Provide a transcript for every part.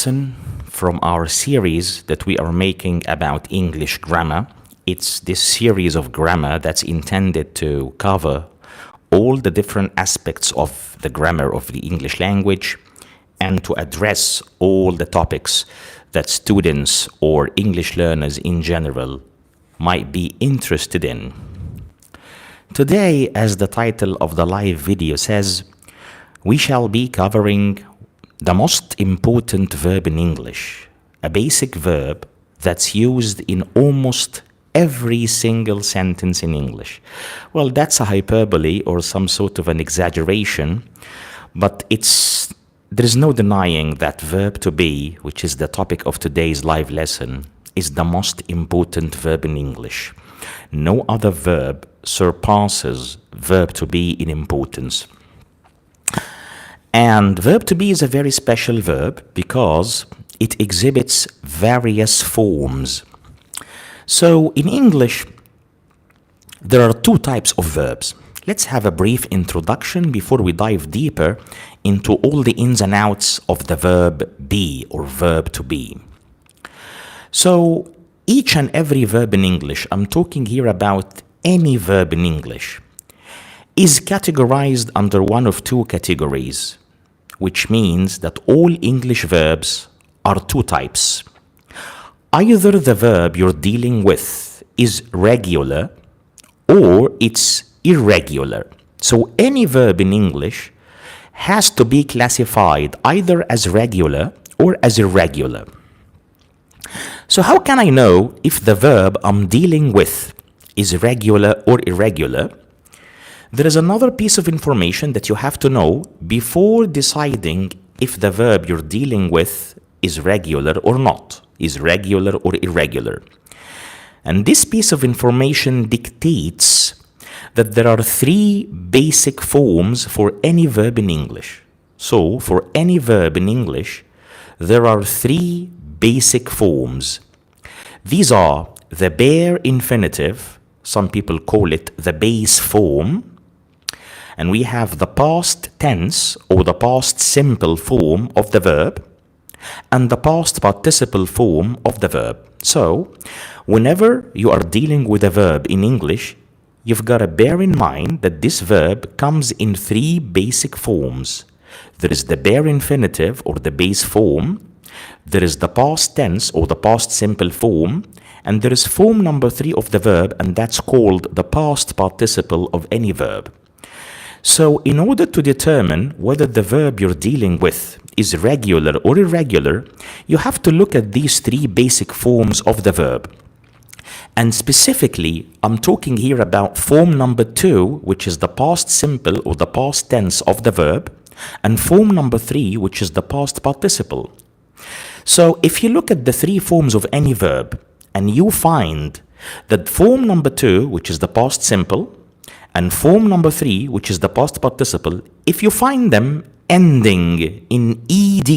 lesson from our series that we are making about English grammar. It's this series of grammar that's intended to cover all the different aspects of the grammar of the English language and to address all the topics that students or English learners in general might be interested in. Today, as the title of the live video says, we shall be covering the most important verb in English, a basic verb that's used in almost every single sentence in English. Well, that's a hyperbole or some sort of an exaggeration, but there's no denying that verb to be, which is the topic of today's live lesson, is the most important verb in English. No other verb surpasses verb to be in importance. And verb to be is a very special verb because it exhibits various forms. So in English, there are two types of verbs. Let's have a brief introduction before we dive deeper into all the ins and outs of the verb be or verb to be. So each and every verb in English, I'm talking here about any verb in English, is categorized under one of two categories, which means that all English verbs are two types. Either the verb you're dealing with is regular or it's irregular. So any verb in English has to be classified either as regular or as irregular. So how can I know if the verb I'm dealing with is regular or irregular? There is another piece of information that you have to know before deciding if the verb you're dealing with is regular or not, is regular or irregular. And this piece of information dictates that there are three basic forms for any verb in English. So for any verb in English, there are three basic forms. These are the bare infinitive, some people call it the base form, and we have the past tense or the past simple form of the verb and the past participle form of the verb. So whenever you are dealing with a verb in English, you've got to bear in mind that this verb comes in three basic forms. There is the bare infinitive or the base form, there is the past tense or the past simple form, and there is form number 3 of the verb, and that's called the past participle of any verb. So in order to determine whether the verb you're dealing with is regular or irregular, you have to look at these three basic forms of the verb. And specifically, I'm talking here about form number 2, which is the past simple or the past tense of the verb, and form number 3, which is the past participle. So if you look at the three forms of any verb, and you find that form number 2, which is the past simple, and form number 3, which is the past participle, if you find them ending in ed,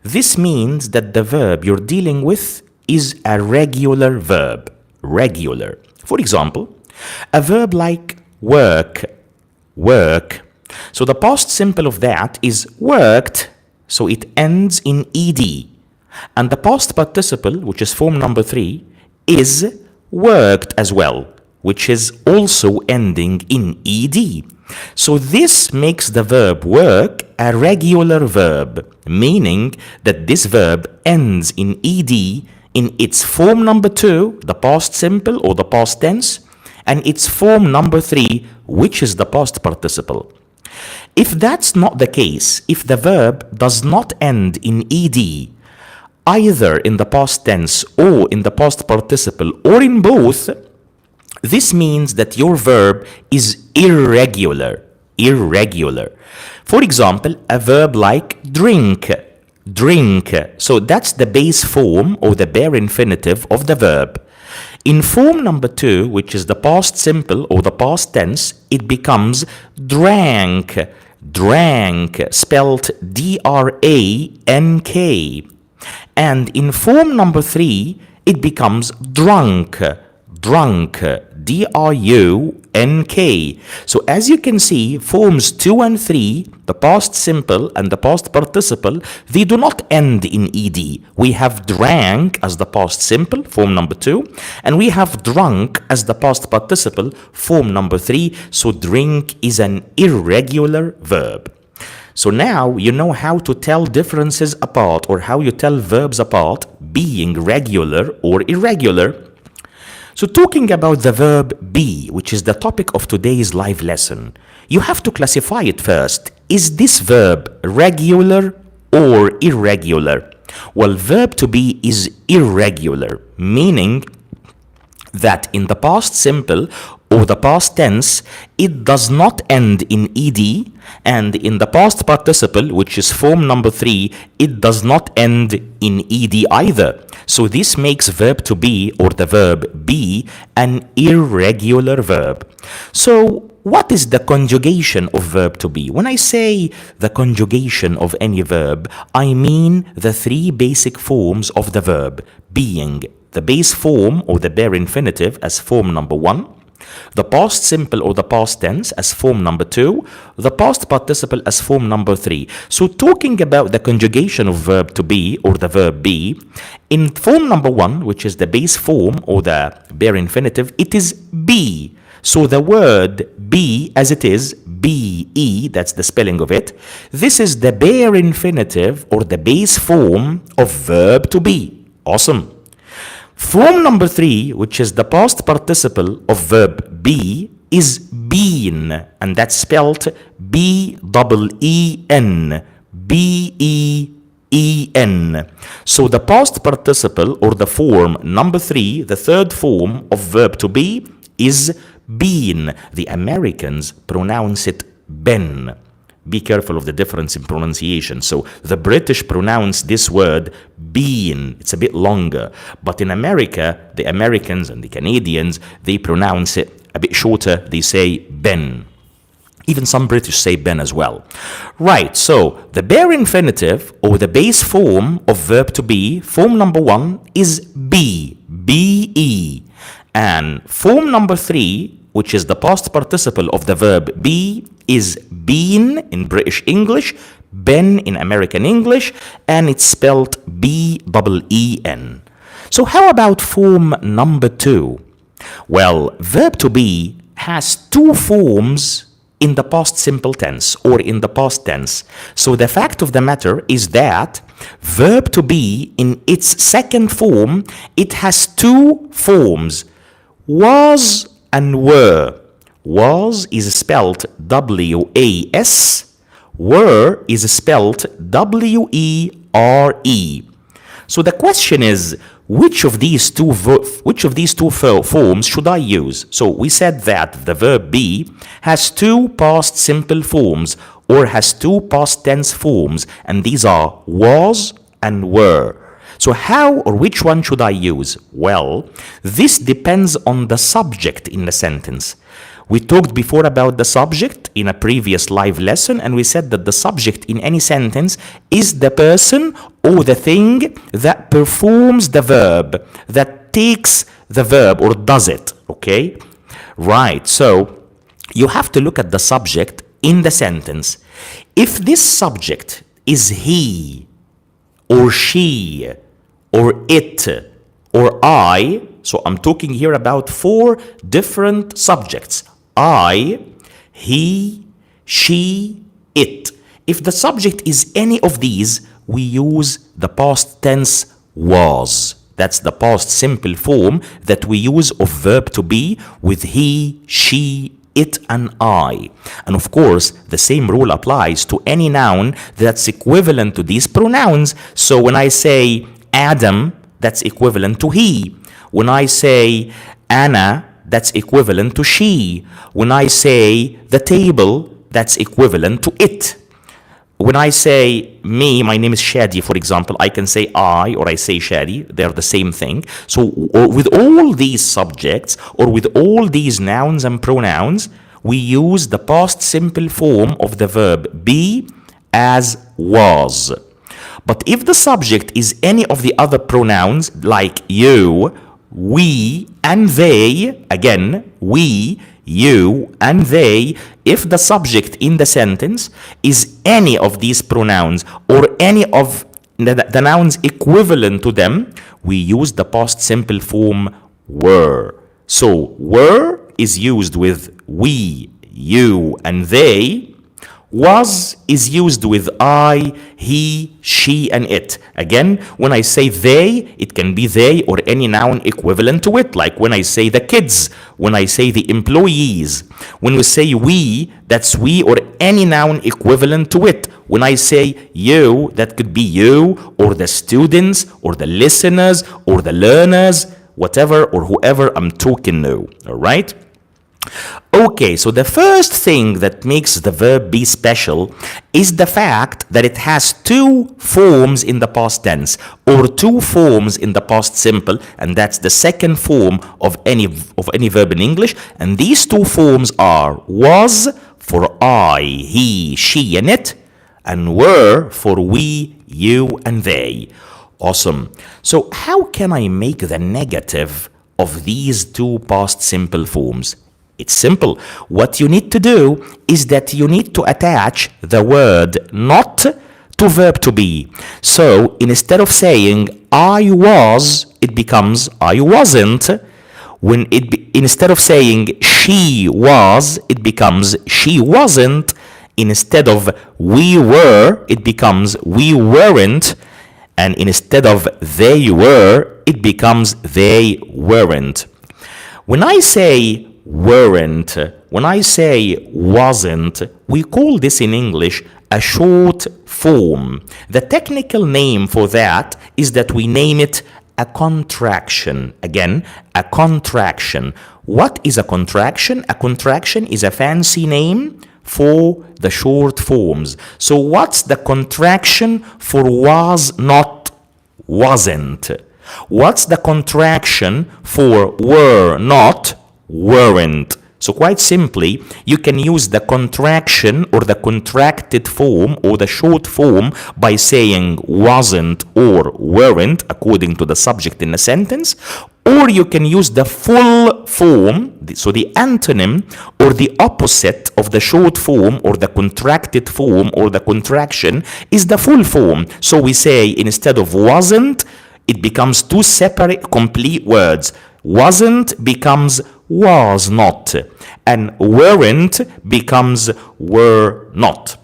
this means that the verb you're dealing with is a regular verb. Regular. For example, a verb like work. So the past simple of that is worked, so it ends in ed. And the past participle, which is form number 3, is worked as well, which is also ending in ed. So this makes the verb work a regular verb, meaning that this verb ends in ed in its form number 2, the past simple or the past tense, and its form number 3, which is the past participle. If that's not the case, if the verb does not end in ed, either in the past tense or in the past participle or in both, this means that your verb is irregular. Irregular. For example, a verb like drink. So that's the base form or the bare infinitive of the verb. In form number 2, which is the past simple or the past tense, it becomes drank. Spelled D-R-A-N-K. And in form number 3, it becomes drunk. drunk, D-R-U-N-K. So as you can see, forms 2 and 3, the past simple and the past participle, they do not end in ed. We have drank as the past simple, form number 2, and we have drunk as the past participle, form number 3. So drink is an irregular verb. So now you know how to tell differences apart, or how you tell verbs apart, being regular or irregular. So talking about the verb be, which is the topic of today's live lesson, you have to classify it first. Is this verb regular or irregular? Well, verb to be is irregular, meaning that in the past simple or the past tense, it does not end in ed, and in the past participle, which is form number 3, it does not end in ed either. So this makes verb to be, or the verb be, an irregular verb. So what is the conjugation of verb to be? When I say the conjugation of any verb, I mean the 3 basic forms of the verb, being the base form or the bare infinitive as form number 1, the past simple or the past tense as form number 2, the past participle as form number 3. So talking about the conjugation of verb to be or the verb be, in form number 1, which is the base form or the bare infinitive, it is be. So the word be as it is, be, that's the spelling of it, this is the bare infinitive or the base form of verb to be. Awesome. Form number 3, which is the past participle of verb be, is been, and that's spelled B-E-E-N, B-E-E-N. So the past participle or the form number 3, the third form of verb to be, is been. The Americans pronounce it ben. Be careful of the difference in pronunciation. So the British pronounce this word been. It's a bit longer. But in America, the Americans and the Canadians, they pronounce it a bit shorter. They say ben. Even some British say ben as well. Right, so the bare infinitive or the base form of verb to be, form number 1, is be, be. And form number 3, which is the past participle of the verb be, is been in British English, ben in American English, and it's spelled B-E-E-N. So how about form number 2? Well, verb to be has 2 forms in the past simple tense or in the past tense. So the fact of the matter is that verb to be in its second form, it has 2 forms, was and were. Was is spelled W-A-S. Were is spelled W-E-R-E. So the question is, which of these two forms should I use? So we said that the verb be has 2 past simple forms or has 2 past tense forms, and these are was and were. So how or which one should I use? Well, this depends on the subject in the sentence. We talked before about the subject in a previous live lesson, and we said that the subject in any sentence is the person or the thing that performs the verb, that takes the verb or does it, okay? Right, so you have to look at the subject in the sentence. If this subject is he or she or it or I, so I'm talking here about 4 different subjects. I, he, she, it. If the subject is any of these, we use the past tense was. That's the past simple form that we use of verb to be with he, she, it, and I. And of course, the same rule applies to any noun that's equivalent to these pronouns. So when I say Adam, that's equivalent to he. When I say Anna, that's equivalent to she. When I say the table, that's equivalent to it. When I say me, my name is Shadi, for example, I can say I or I say Shadi. They're the same thing. So with all these subjects or with all these nouns and pronouns, we use the past simple form of the verb be as was. But if the subject is any of the other pronouns like you, we, and they. Again, we, you, and they. If the subject in the sentence is any of these pronouns or any of the nouns equivalent to them, we use the past simple form were. So were is used with we, you, and they. Was is used with I, he, she, and it. Again, when I say they, it can be they or any noun equivalent to it, like when I say the kids, when I say the employees. When we say we, that's we or any noun equivalent to it. When I say you, that could be you or the students or the listeners or the learners, whatever or whoever I'm talking to. All right? Okay, so the first thing that makes the verb be special is the fact that it has two forms in the past tense or two forms in the past simple, and that's the second form of any verb in English. And these two forms are was for I, he, she, and it, and were for we, you, and they. Awesome. So how can I make the negative of these two past simple forms? It's simple. What you need to do is that you need to attach the word not to verb to be. So instead of saying I was, it becomes I wasn't. Instead of saying she was, it becomes she wasn't. Instead of we were, it becomes we weren't. And instead of they were, it becomes they weren't. When I say weren't, when I say wasn't, we call this in English a short form. The technical name for that is that we name it a contraction. Again, a contraction. What is a contraction? A contraction is a fancy name for the short forms. So what's the contraction for was, not, wasn't? What's the contraction for were, not, weren't? So quite simply, you can use the contraction or the contracted form or the short form by saying wasn't or weren't according to the subject in a sentence, or you can use the full form, so the antonym or the opposite of the short form or the contracted form or the contraction is the full form. So we say instead of wasn't, it becomes two separate complete words. Wasn't becomes was not, and weren't becomes were not.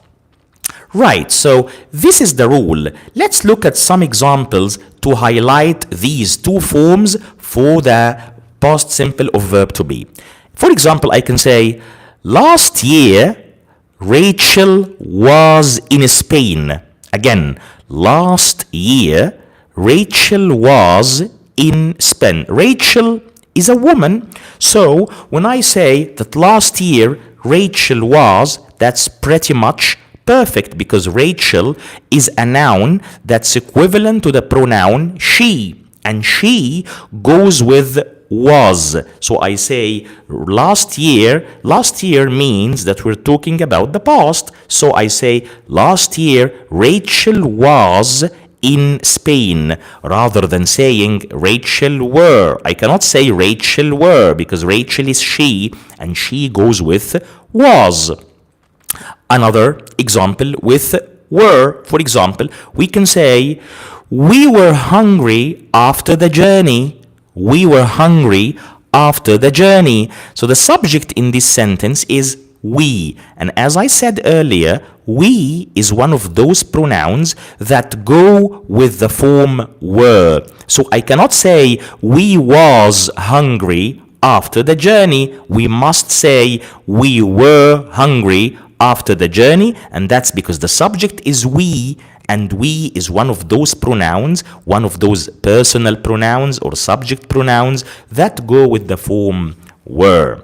Right, so this is the rule. Let's look at some examples to highlight these two forms for the past simple of verb to be. For example, I can say, last year, Rachel was in Spain. Again, last year, Rachel was in Spain. Rachel is a woman. So when I say that last year Rachel was, that's pretty much perfect because Rachel is a noun that's equivalent to the pronoun she, and she goes with was. So I say last year means that we're talking about the past. So I say last year Rachel was in Spain, rather than saying Rachel were. I cannot say Rachel were because Rachel is she and she goes with was. Another example with were, for example, we can say we were hungry after the journey. We were hungry after the journey. So the subject in this sentence is we, and as I said earlier, we is one of those pronouns that go with the form were. So I cannot say we was hungry after the journey. We must say we were hungry after the journey, and that's because the subject is we, and we is one of those pronouns, one of those personal pronouns or subject pronouns that go with the form were.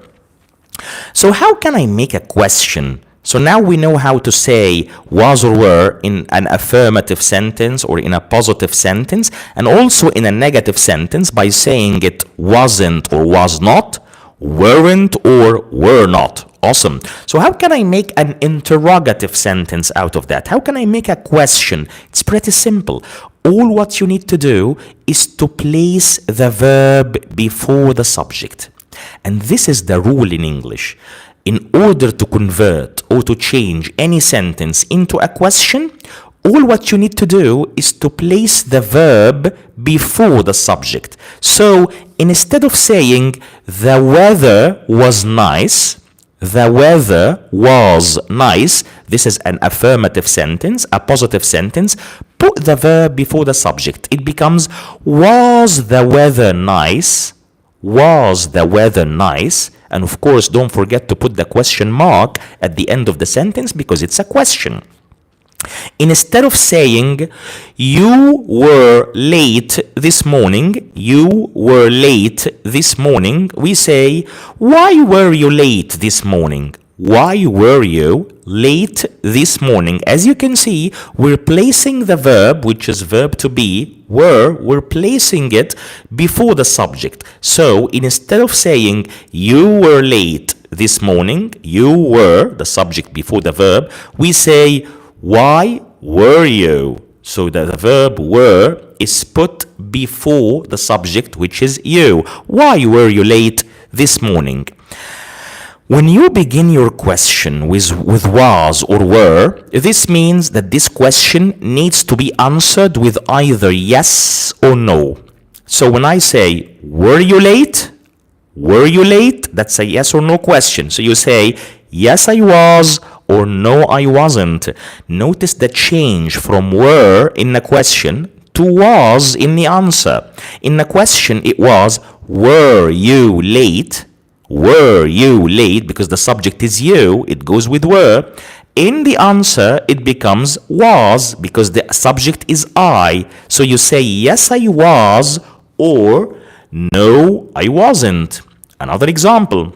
So how can I make a question? So now we know how to say was or were in an affirmative sentence or in a positive sentence, and also in a negative sentence by saying it wasn't or was not, weren't or were not. Awesome. So how can I make an interrogative sentence out of that? How can I make a question? It's pretty simple. All what you need to do is to place the verb before the subject. And this is the rule in English. In order to convert or to change any sentence into a question, all what you need to do is to place the verb before the subject. So instead of saying the weather was nice, the weather was nice, this is an affirmative sentence, a positive sentence, put the verb before the subject. It becomes, was the weather nice? Was the weather nice? And of course, don't forget to put the question mark at the end of the sentence because it's a question. Instead of saying, you were late this morning, you were late this morning, we say, why were you late this morning? Why were you late this morning? As you can see, we're placing the verb, which is verb to be, we're placing it before the subject. So instead of saying, you were late this morning, you were, the subject before the verb, we say, why were you? So the verb were is put before the subject, which is you. Why were you late this morning? When you begin your question with was or were, this means that this question needs to be answered with either yes or no. So when I say, were you late? Were you late? That's a yes or no question. So you say, yes, I was, or no, I wasn't. Notice the change from were in the question to was in the answer. In the question, it was, were you late? Were you late? Because the subject is you, it goes with were. In the answer, it becomes was, because the subject is I. So you say, yes, I was, or no, I wasn't. Another example.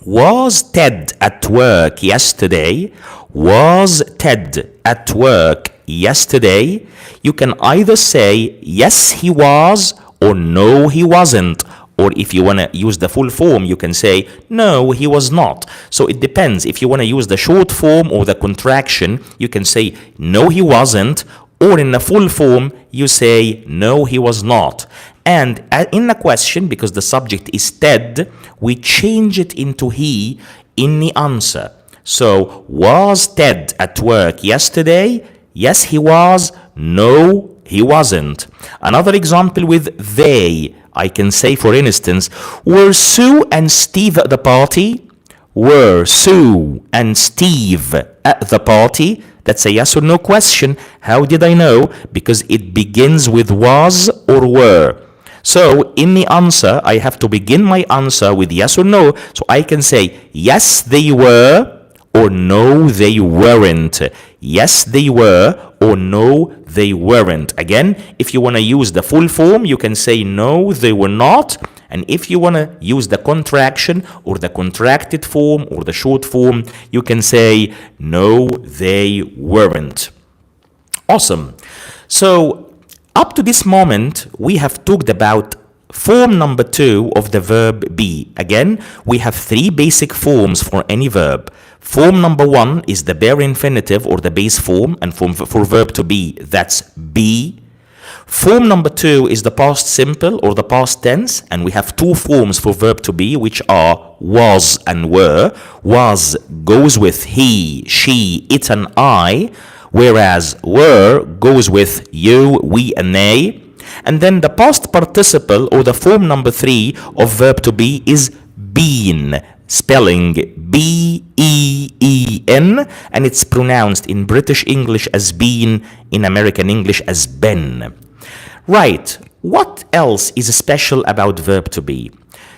Was Ted at work yesterday? Was Ted at work yesterday? You can either say, yes, he was, or no, he wasn't. Or if you want to use the full form, you can say, no, he was not. So it depends. If you want to use the short form or the contraction, you can say, no, he wasn't. Or in the full form, you say, no, he was not. And in the question, because the subject is Ted, we change it into he in the answer. So, was Ted at work yesterday? Yes, he was. No, he wasn't. Another example with they. I can say, for instance, were Sue and Steve at the party? Were Sue and Steve at the party? That's a yes or no question. How did I know? Because it begins with was or were. So in the answer, I have to begin my answer with yes or no. So I can say, yes, they were, or no, they weren't. Yes, they were, or no, they weren't. Again, if you want to use the full form, you can say, no, they were not. And if you want to use the contraction or the contracted form or the short form, you can say, no, they weren't. Awesome. So up to this moment, we have talked about form number 2 of the verb be. Again, we have 3 basic forms for any verb. Form number 1 is the bare infinitive or the base form, and for verb to be, that's be. Form number 2 is the past simple or the past tense, and we have 2 forms for verb to be, which are was and were. Was goes with he, she, it, and I, whereas were goes with you, we, and they. And then the past participle or the form number 3 of verb to be is been, spelling B-E-E-N, and it's pronounced in British English as been, in American English as been. Right, what else is special about verb to be?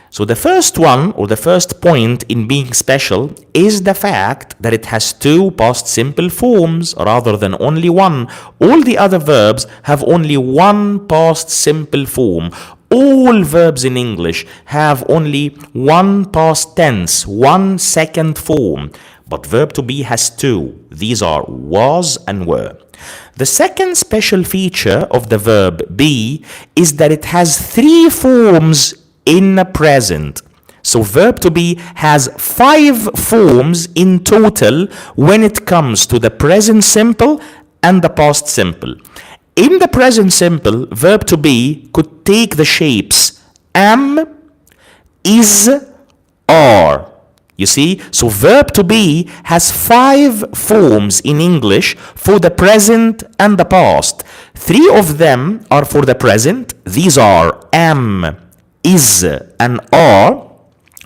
So the first one, or the first point in being special, is the fact that it has 2 past simple forms rather than only one. All the other verbs have only 1 past simple form. All verbs in English have only 1 past tense, 1 second form. But verb to be has 2. These are was and were. The second special feature of the verb be is that it has 3 forms in the present. So verb to be has 5 forms in total when it comes to the present simple and the past simple. In the present simple, verb to be could take the shapes am, is, are. You see? So verb to be has 5 forms in English for the present and the past. 3 of them are for the present. These are am, is, and are.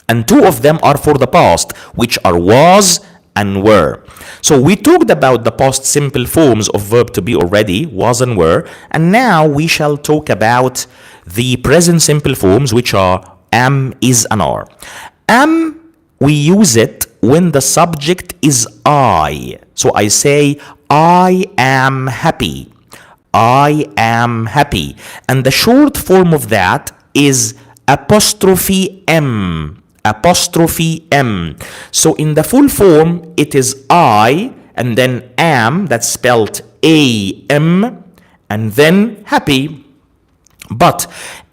And 2 of them are for the past, which are was and were. So we talked about the past simple forms of verb to be already, was and were, and now we shall talk about the present simple forms, which are am, is, and are. Am, we use it when the subject is I. So I say, I am happy. I am happy. And the short form of that is apostrophe M. Apostrophe M. So in the full form, it is I, and then am, that's spelled A-M, and then happy. But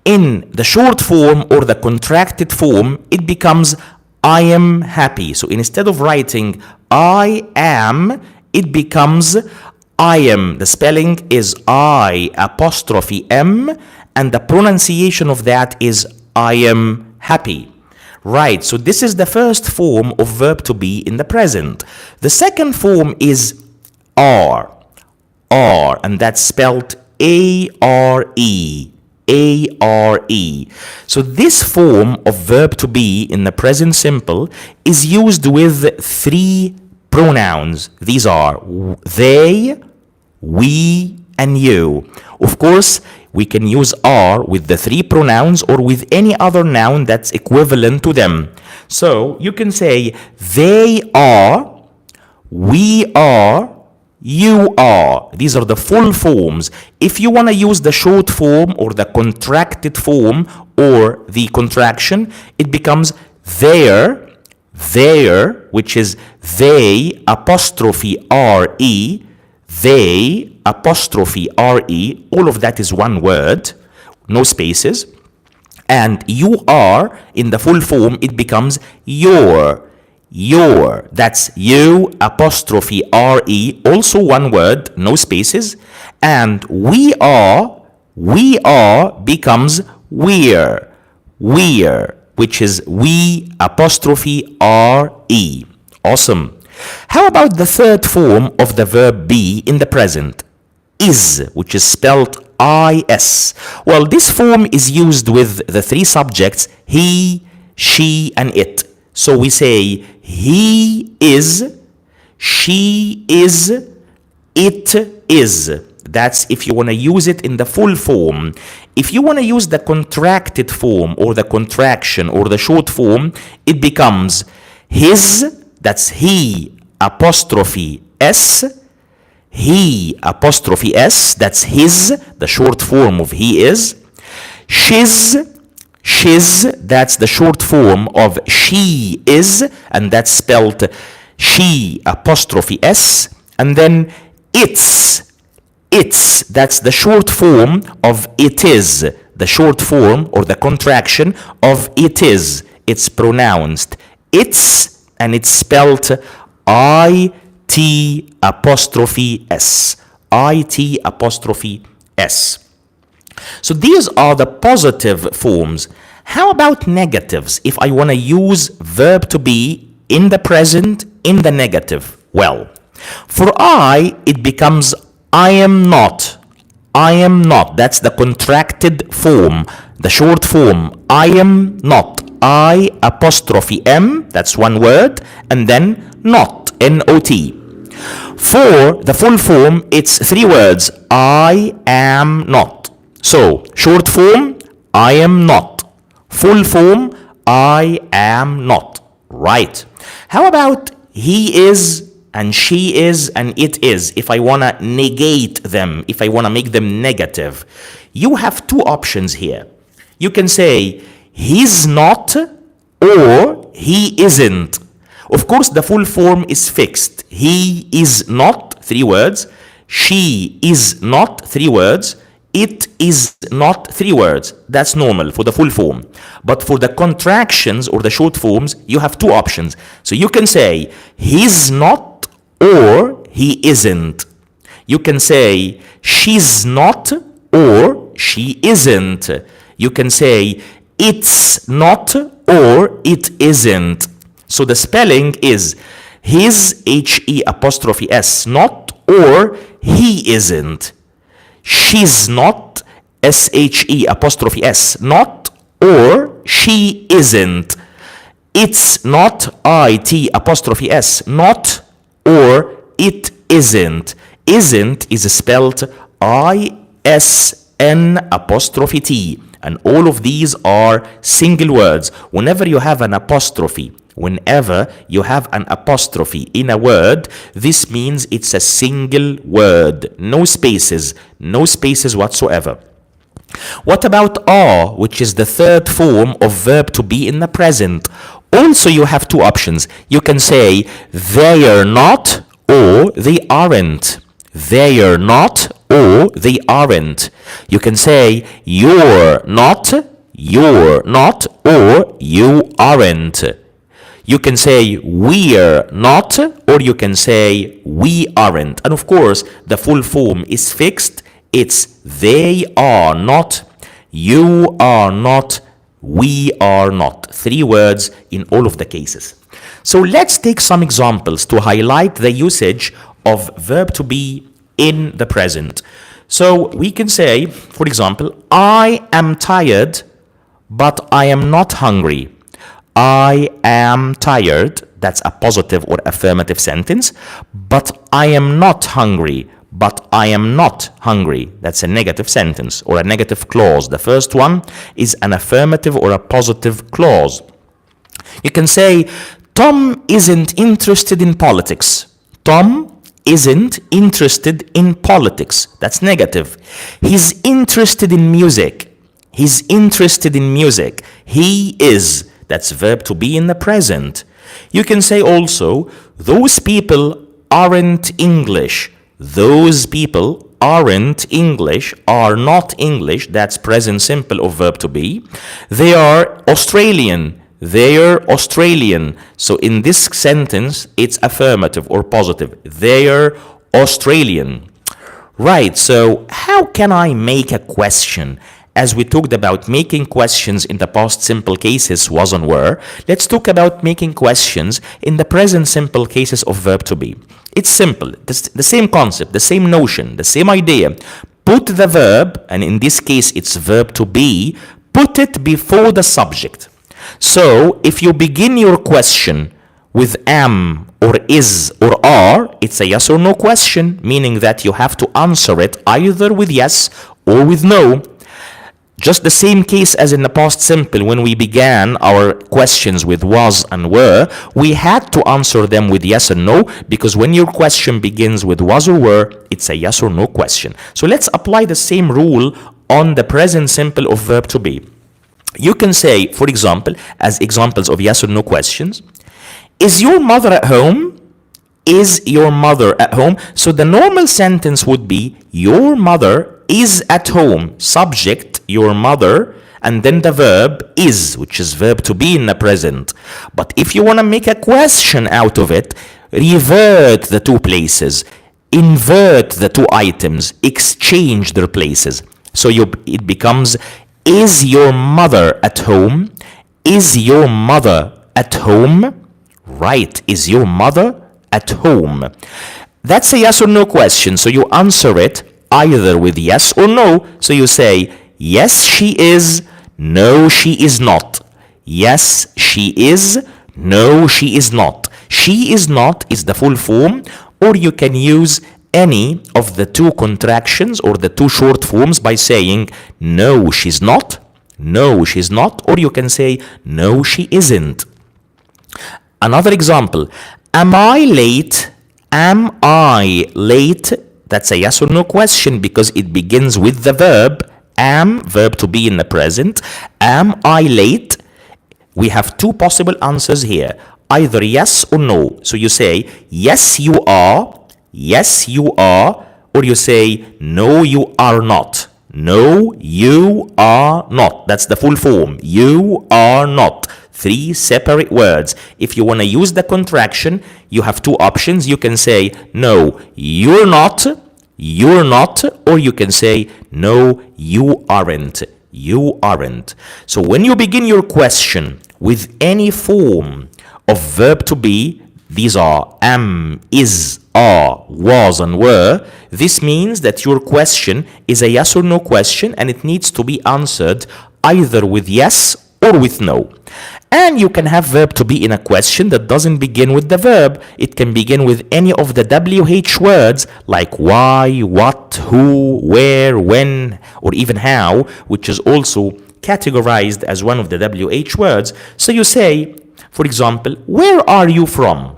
in the short form or the contracted form, it becomes I am happy. So instead of writing I am, it becomes I am. The spelling is I apostrophe M, and the pronunciation of that is I am happy. Right, so this is the first form of verb to be in the present. The second form is are, and that's spelled A-R-E, A-R-E. So this form of verb to be in the present simple is used with 3 pronouns. These are they, we, and you. Of course, we can use are with the 3 pronouns or with any other noun that's equivalent to them. So you can say they are, we are, you are. These are the full forms. If you want to use the short form or the contracted form or the contraction, it becomes their, which is they apostrophe R-E, they apostrophe R-E, all of that is one word, no spaces. And you are, in the full form, it becomes your, that's you apostrophe R-E, also one word, no spaces. And we are becomes we're, which is we apostrophe R-E. Awesome. How about the third form of the verb be in the present? Is, which is spelled I-S. Well, this form is used with the 3 subjects, he, she, and it. So we say he is, she is, it is. That's if you want to use it in the full form. If you want to use the contracted form or the contraction or the short form, it becomes his, that's he apostrophe S, he apostrophe S, that's his, the short form of he is. She's, that's the short form of she is, and that's spelled she apostrophe S. And then it's, that's the short form of it is, the short form or the contraction of it is. It's pronounced it's, and it's spelled I-T apostrophe S. I-T apostrophe S. So these are the positive forms. How about negatives if I want to use verb to be in the present in the negative? Well, for I, it becomes I am not. I am not. That's the contracted form, the short form. I am not. I apostrophe M, that's one word, and then not, N-O-T. For the full form, it's 3 words, I am not. So, short form, I am not. Full form, I am not. Right. How about he is, and she is, and it is, if I want to negate them, if I want to make them negative? You have 2 options here. You can say, he's not, or he isn't. Of course, the full form is fixed. He is not, 3 words. She is not, 3 words. it is not, 3 words. That's normal for the full form. But for the contractions or the short forms, you have 2 options. So you can say he's not or he isn't. You can say she's not or she isn't. You can say it's not or it isn't. So the spelling is his, H-E apostrophe S, not, or he isn't. She's not, S-H-E apostrophe S, not, or she isn't. It's not, I-T apostrophe S, not, or it isn't. Isn't is spelled I-S-N apostrophe T. And all of these are single words. Whenever you have an apostrophe in a word, this means it's a single word. No spaces whatsoever. What about are, which is the third form of verb to be in the present? Also, you have 2 options. You can say they're not or they aren't. They're not or they aren't. You can say you're not, or you aren't. You can say we're not, or you can say we aren't. And of course, the full form is fixed. It's they are not, you are not, we are not. 3 words in all of the cases. So let's take some examples to highlight the usage of verb to be in the present. So we can say, for example, I am tired, but I am not hungry. I am tired, that's a positive or affirmative sentence, but I am not hungry. But I am not hungry. That's a negative sentence or a negative clause. The first one is an affirmative or a positive clause. You can say, Tom isn't interested in politics. Tom isn't interested in politics. That's negative. He's interested in music. He's interested in music. He is. That's verb to be in the present. You can say also, those people aren't English. Those people aren't English, are not English. That's present simple of verb to be. They are Australian. They're Australian. So in this sentence, it's affirmative or positive. They're Australian. Right, so how can I make a question? As we talked about making questions in the past simple cases was and were, let's talk about making questions in the present simple cases of verb to be. It's simple. The same concept, the same notion, the same idea. Put the verb, and in this case it's verb to be, put it before the subject. So if you begin your question with am or is or are, it's a yes or no question, meaning that you have to answer it either with yes or with no. Just the same case as in the past simple, when we began our questions with was and were, we had to answer them with yes and no, because when your question begins with was or were, it's a yes or no question. So let's apply the same rule on the present simple of verb to be. You can say, for example, as examples of yes or no questions, is your mother at home? Is your mother at home? So the normal sentence would be, your mother is at home, subject, your mother, and then the verb is, which is verb to be in the present. But if you want to make a question out of it, revert the 2 places, invert the 2 items, exchange their places. So it becomes, is your mother at home? Is your mother at home? Right, is your mother at home? That's a yes or no question, so you answer it either with yes or no. So you say, yes, she is, no, she is not. Yes, she is, no, she is not. She is not is the full form, or you can use any of the 2 contractions or the 2 short forms by saying, no, she's not, or you can say, no, she isn't. Another example, am I late? Am I late? That's a yes or no question because it begins with the verb am, verb to be in the present. Am I late? We have 2 possible answers here, either yes or no. So you say, yes, you are, or you say, no, you are not. No, you are not. That's the full form. You are not. 3 separate words. If you want to use the contraction, you have 2 options. You can say, no, you're not, or you can say, no, you aren't, you aren't. So when you begin your question with any form of verb to be, these are am, is, are, was, and were, this means that your question is a yes or no question and it needs to be answered either with yes or with no. And you can have verb to be in a question that doesn't begin with the verb. It can begin with any of the WH words like why, what, who, where, when, or even how, which is also categorized as one of the WH words. So you say, for example, where are you from?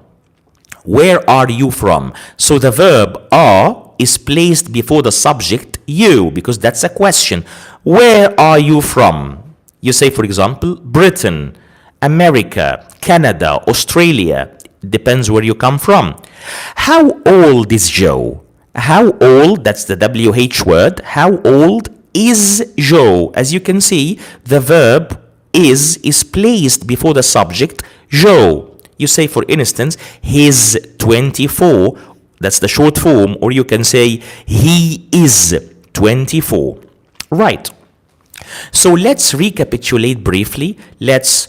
Where are you from? So the verb are is placed before the subject you, because that's a question. Where are you from? You say, for example, Britain, America, Canada, Australia. Depends where you come from. How old is Joe? How old, that's the WH word. How old is Joe? As you can see, the verb is placed before the subject Joe. You say, for instance, he's 24. That's the short form. Or you can say, he is 24. Right. So let's recapitulate briefly. Let's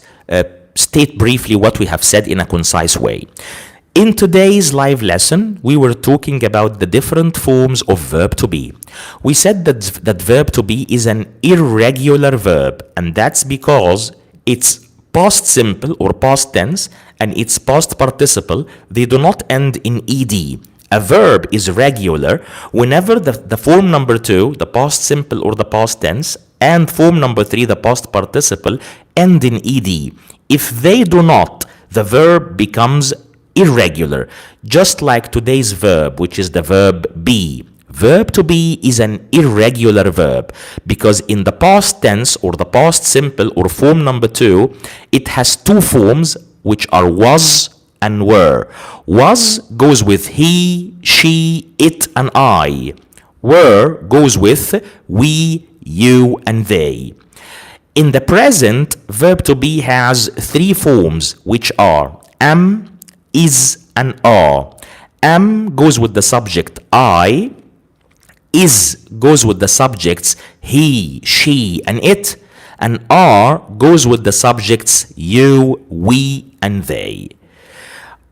state briefly what we have said in a concise way. In today's live lesson, we were talking about the different forms of verb to be. We said that verb to be is an irregular verb, and that's because it's past simple or past tense and its past participle, they do not end in ed. A verb is regular whenever the form number 2, the past simple or the past tense, and form number 3, the past participle, end in ed. If they do not, the verb becomes irregular, just like today's verb, which is the verb be. Verb to be is an irregular verb because in the past tense or the past simple or form number 2, it has 2 forms, which are was and were. Was goes with he, she, it, and I. Were goes with we, you, and they. In the present, verb to be has 3 forms, which are am, is, and are. Am goes with the subject I. Is goes with the subjects he, she, and it. And are goes with the subjects you, we, and they.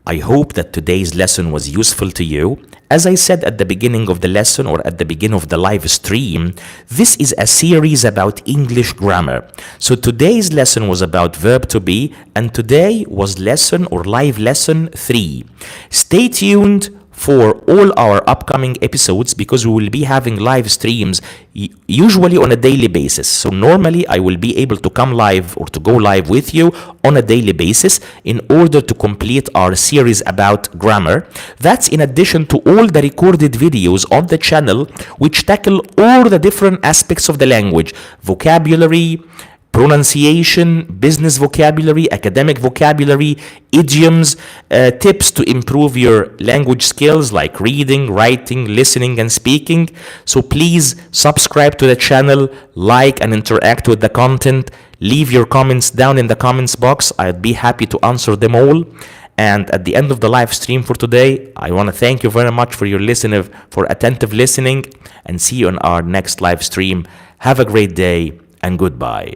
I hope that today's lesson was useful to you. As I said at the beginning of the lesson or at the beginning of the live stream, this is a series about English grammar. So today's lesson was about verb to be, and today was lesson or live lesson 3. Stay tuned for all our upcoming episodes because we will be having live streams usually on a daily basis. So normally I will be able to come live or to go live with you on a daily basis in order to complete our series about grammar. That's in addition to all the recorded videos on the channel which tackle all the different aspects of the language, vocabulary, pronunciation, business vocabulary, academic vocabulary, idioms, tips to improve your language skills like reading, writing, listening, and speaking. So please subscribe to the channel, like and interact with the content. Leave your comments down in the comments box. I'd be happy to answer them all. And at the end of the live stream for today, I want to thank you very much for your attentive listening, and see you on our next live stream. Have a great day and goodbye.